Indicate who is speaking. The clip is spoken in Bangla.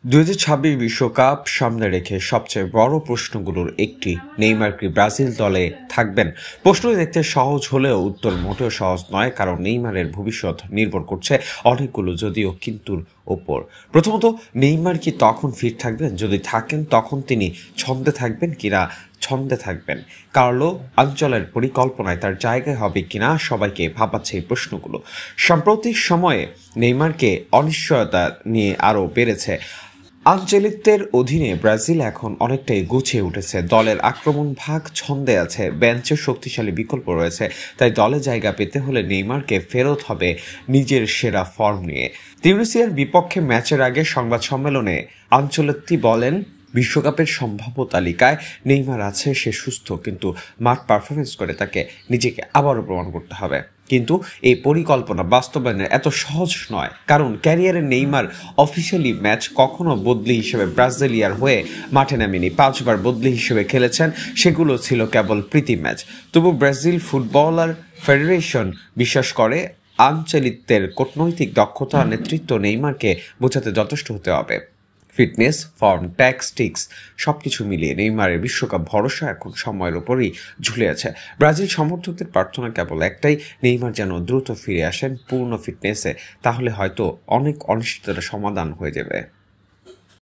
Speaker 1: 2026 বিশ্বকাপ সামনে রেখে সবচেয়ে বড় প্রশ্নগুলোর একটি, নেইমার কি ব্রাজিল দলে থাকবেন? প্রশ্নটি দেখতে সহজ হলেও উত্তর মোটেও সহজ নয়, কারণ নেইমারের ভবিষ্যৎ নির্ভর করছে অনেকগুলো যদিও কিন্তুর ওপর। প্রথমত, নেইমার কি তখন ফিট থাকবেন? যদি থাকেন তখন তিনি ছন্দে থাকবেন কিনা? ছন্দে থাকবেন। কার্লো আঞ্চলের পরিকল্পনায় তার জায়গায় হবে কিনা, সবাইকে ভাবাচ্ছে এই প্রশ্নগুলো। সাম্প্রতিক সময়ে নেইমারকে অনিশ্চয়তা নিয়ে আরও বেড়েছে। আঞ্চলিকদের অধীনে ব্রাজিল এখন অনেকটাই গুছিয়ে উঠেছে, দলের আক্রমণ ভাগ ছন্দে আছে, বেঞ্চে শক্তিশালী বিকল্প রয়েছে। তাই দলে জায়গা পেতে হলে নেইমারকে ফেরত হবে নিজের সেরা ফর্ম নিয়ে। তিউনিসিয়ার বিপক্ষে ম্যাচের আগে সংবাদ সম্মেলনে আঞ্চলত্তি বলেন, বিশ্বকাপের সম্ভাব্য তালিকায় নেইমার আছে, সে সুস্থ, কিন্তু মাঠ পারফরমেন্স করে তাকে নিজেকে আবারও প্রমাণ করতে হবে। কিন্তু এই পরিকল্পনা বাস্তবায়নের এত সহজ নয়, কারণ ক্যারিয়ারে নেইমার অফিসিয়ালি ম্যাচ কখনো বদলি হিসেবে ব্রাজিলিয়ার হয়ে মাঠে নামেনি। 5 বার বদলি হিসেবে খেলেছেন, সেগুলো ছিল কেবল প্রীতি ম্যাচ। তবু ব্রাজিল ফুটবলার ফেডারেশন বিশ্বাস করে আঞ্চলিকদের কূটনৈতিক দক্ষতা নেতৃত্ব নেইমারকে বোঝাতে যথেষ্ট হতে হবে। ফিটনেস, ফর্ম, ট্যাকটিক্স সবকিছু মিলিয়ে নেইমারের বিশ্বকাপ ভরসা এখন সময়ের উপরই ঝুলে আছে। ব্রাজিল সমর্থকদের প্রার্থনা কেবল একটাই, নেইমার যেন দ্রুত ফিরে আসেন পূর্ণ ফিটনেসে, তাহলে হয়তো অনেক অনিশ্চয়তার সমাধান হয়ে যাবে।